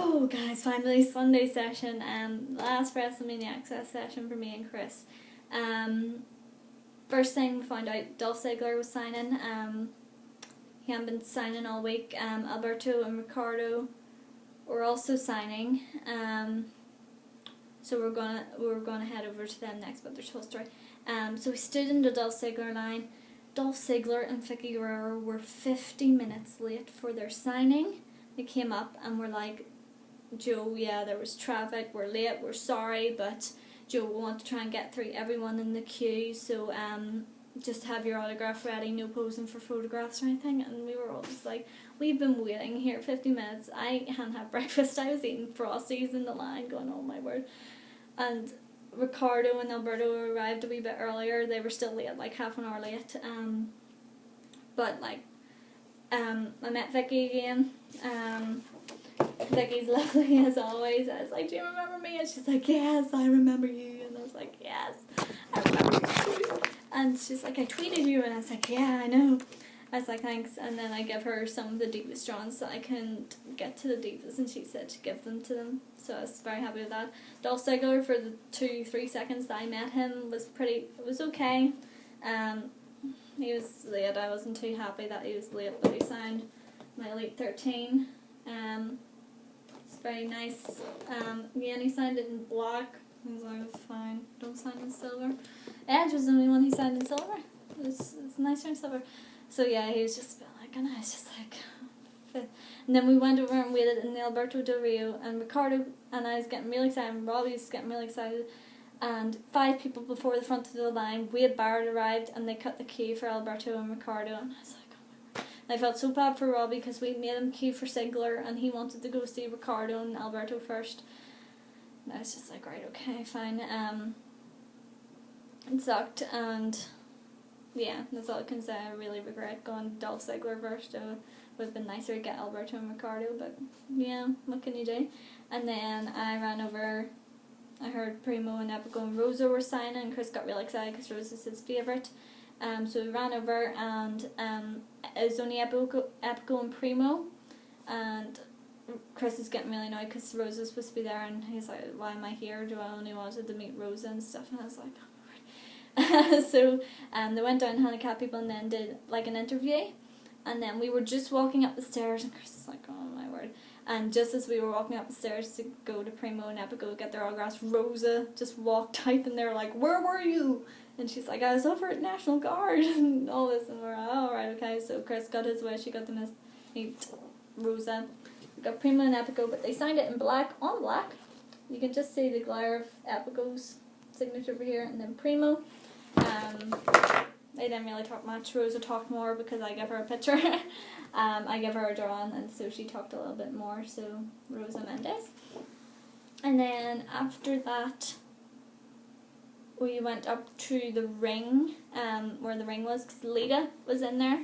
Oh guys, finally Sunday session, last WrestleMania Axxess session for me and Chris. First thing we found out, Dolph Ziggler was signing. He hadn't been signing all week. Alberto and Ricardo were also signing. So we're gonna head over to them next, but there's a whole story. So we stood in the Dolph Ziggler line. Dolph Ziggler and Vicky Guerrero were 50 minutes late for their signing. They came up and were like, Joe, yeah, there was traffic, we're late, we're sorry, but Joe, we want to try and get through everyone in the queue, so just have your autograph ready, no posing for photographs or anything. And we were all just like, we've been waiting here 50 minutes, I hadn't had breakfast, I was eating Frosties in the line going, oh my word. And Ricardo and Alberto arrived a wee bit earlier, they were still late, like half an hour late, but like, I met Vicky again. Vicky's lovely as always. I was like, do you remember me? And she's like, yes, I remember you. And I was like, yes, I remember you too. And she's like, I tweeted you. And I was like, yeah, I know. I was like, thanks. And then I give her some of the Divas Johns that I couldn't get to the Divas, and she said to give them to them. So I was very happy with that. Dolph Ziggler, for the 2-3 seconds that I met him, it was okay. He was late. I wasn't too happy that he was late, but he signed my Elite 13. It's very nice. Again, he signed it in black. I was like, fine, don't sign in silver. Edge was the only one he signed in silver. It's nicer in silver. So yeah, he was just like, and I was just like, and then we went over and waited in the Alberto Del Rio, and Ricardo and I was getting really excited, and Robbie was getting really excited, and 5 people before the front of the line, Wade Barrett arrived, and they cut the queue for Alberto and Ricardo, and I was like, oh my word. And I felt so bad for Robbie because we made him queue for Ziggler, and he wanted to go see Ricardo and Alberto first. And I was just like, right, okay, fine. It sucked, and yeah, that's all I can say. I really regret going Dolph Ziggler first. It would have been nicer to get Alberto and Ricardo, but yeah, what can you do? And then I ran over, I heard Primo and Epico and Rosa were signing, and Chris got really excited because Rosa's his favourite. So we ran over, and it was only Epico and Primo, and Chris is getting really annoyed because Rosa's supposed to be there, and he's like, why am I here? Do I only wanted to meet Rosa and stuff? And I was like, so they went down, handicap people, and then did like an interview, and then we were just walking up the stairs, and Chris was like, oh my word. And just as we were walking up the stairs to go to Primo and Epico get their autographs, Rosa just walked out, and they were like, where were you? And she's like, I was over at National Guard and all this, and we're like, oh right, okay. So Chris got his wish, he got to meet Rosa. We got Primo and Epico, but they signed it in black, on black. You can just see the glare of Epico's signature over here, and then Primo. They didn't really talk much. Rosa talked more because I gave her a picture. I gave her a drawing, and so she talked a little bit more, so Rosa Mendes. And then after that, we went up to the ring, where the ring was, because Lita was in there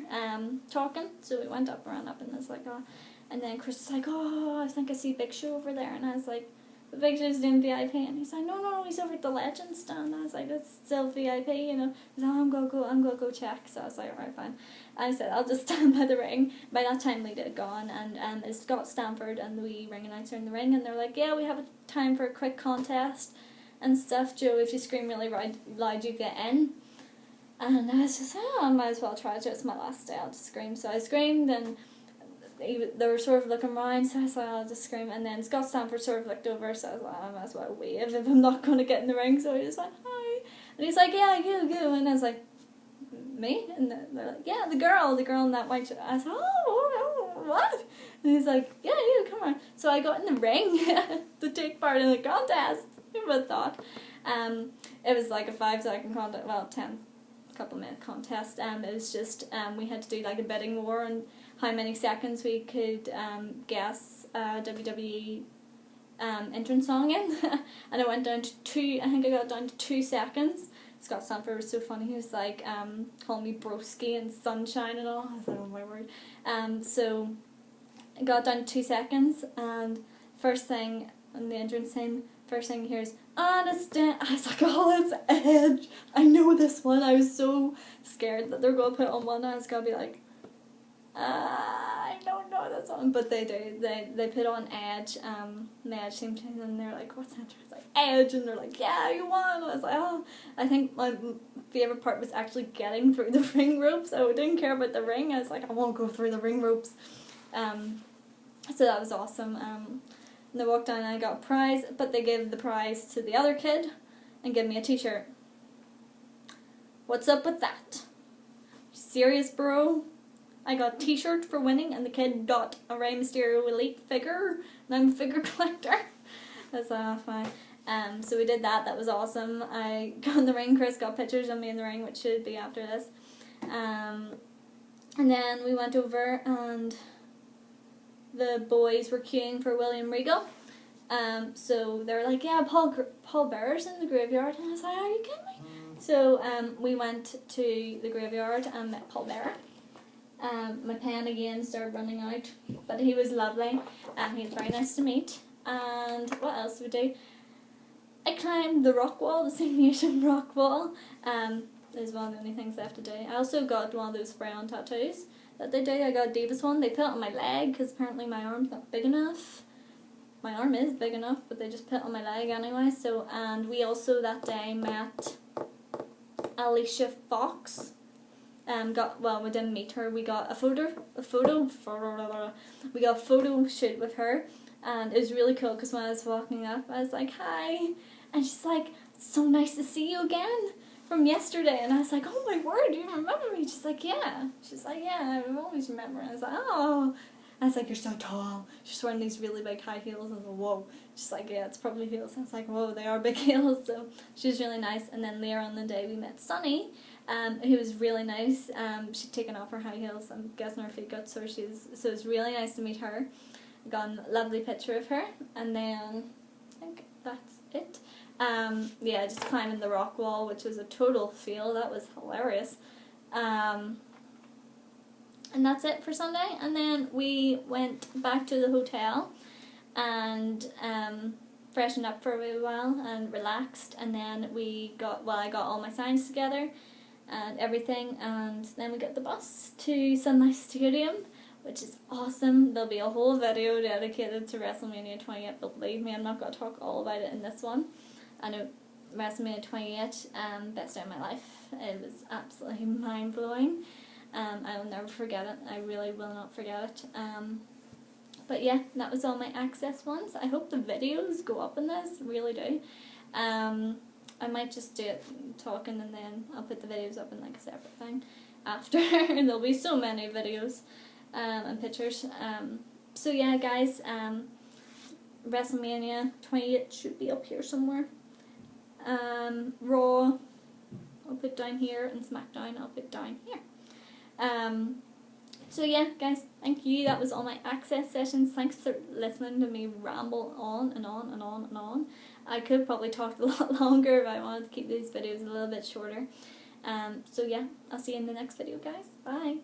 talking, so we went up, ran up, and it's like, oh. And then Chris was like, oh, I think I see Big Show over there, and I was like, the Big Show's doing VIP, and he's like, no, he's over at the Legends stand. I was like, that's still VIP, you know. He's like, I'm gonna go check. So I was like, alright, fine. I said, I'll just stand by the ring. By that time, Lita had gone, and it's Scott Stanford and the wee ring announcer in the ring, and they're like, yeah, we have a time for a quick contest and stuff. Joe, if you scream really loud, you get in. And I was just, I might as well try it. It's my last day, I'll just scream. So I screamed, and they were sort of looking around, so I was like, I'll just scream. And then Scott Stanford sort of looked over, so I was like, I might as well wave if I'm not going to get in the ring. So I just went, hi. And he's like, yeah, you. And I was like, me? And they're like, yeah, the girl in that white shirt. I was like, oh, what? And he's like, yeah, you, come on. So I got in the ring to take part in the contest. Who would have thought? It was like a 5-second contest, well, 10 couple minute contest. It was just, we had to do like a bidding war and how many seconds we could guess WWE entrance song in. And I went down to 2, I think I got down to 2 seconds. Scott Stanford was so funny, he was like, calling me broski and sunshine and all. I was like, oh my word. So I got down to 2 seconds, and first thing on the entrance thing, first thing you hear is, understand. I was like, oh, it's Edge. I know this one. I was so scared that they're going to put it on one, and I was going to be like, I don't know this that song, but they do. They put on Edge, the Edge theme tune, and they're like, what's that? It's like, Edge, and they're like, yeah, you won. I was like, oh. I think my favourite part was actually getting through the ring ropes. I didn't care about the ring. I was like, I won't go through the ring ropes. So that was awesome. And they walked down and I got a prize, but they gave the prize to the other kid and gave me a t-shirt. What's up with that? Serious, bro? I got a t-shirt for winning and the kid got a Rey Mysterio Elite figure, and I'm a figure collector. That's fine. So we did that. That was awesome. I got in the ring. Chris got pictures of me in the ring, which should be after this. And then we went over and the boys were queuing for William Regal. So they were like, yeah, Paul Bearer's in the graveyard. And I was like, are you kidding me? So we went to the graveyard and met Paul Bearer. My pen again started running out, but he was lovely. He was very nice to meet. And what else did we do? I climbed the rock wall, the simulation rock wall. Is one of the only things left to do. I also got one of those spray-on tattoos that they do. I got a Divas one. They put it on my leg because apparently my arm's not big enough. My arm is big enough, but they just put it on my leg anyway. So, and we also that day met Alicia Fox. We didn't meet her. We got a photo shoot with her, and it was really cool because when I was walking up, I was like, hi, and she's like, it's so nice to see you again from yesterday, and I was like, oh my word, you remember me? She's like, yeah. She's like, yeah, I always remember. And I was like, oh. I was like, you're so tall. She's wearing these really big high heels. I was like, whoa. She's like, yeah, it's probably heels. I was like, whoa, they are big heels. So she was really nice. And then later on in the day, we met Sunny, who was really nice. She'd taken off her high heels. I'm guessing her feet got sore. So it was really nice to meet her. I got a lovely picture of her. And then I think that's it. Just climbing the rock wall, which was a total fail. That was hilarious. And that's it for Sunday. And then we went back to the hotel and freshened up for a wee while and relaxed. And then I got all my signs together and everything. And then we got the bus to Sunlight Stadium, which is awesome. There'll be a whole video dedicated to WrestleMania 28, but believe me, I'm not going to talk all about it in this one. I know WrestleMania 28, best day of my life. It was absolutely mind-blowing. I will never forget it. I really will not forget it. But yeah, that was all my Axxess ones. I hope the videos go up in this. Really do. I might just do it talking and then I'll put the videos up in like a separate thing after. There'll be so many videos and pictures. So yeah, guys, WrestleMania 28 should be up here somewhere. Raw, I'll put down here, and SmackDown, I'll put down here. So yeah, guys, thank you. That was all my Axxess sessions. Thanks for listening to me ramble on and on and on and on. I could have probably talked a lot longer if I wanted to keep these videos a little bit shorter. So yeah, I'll see you in the next video, guys. Bye.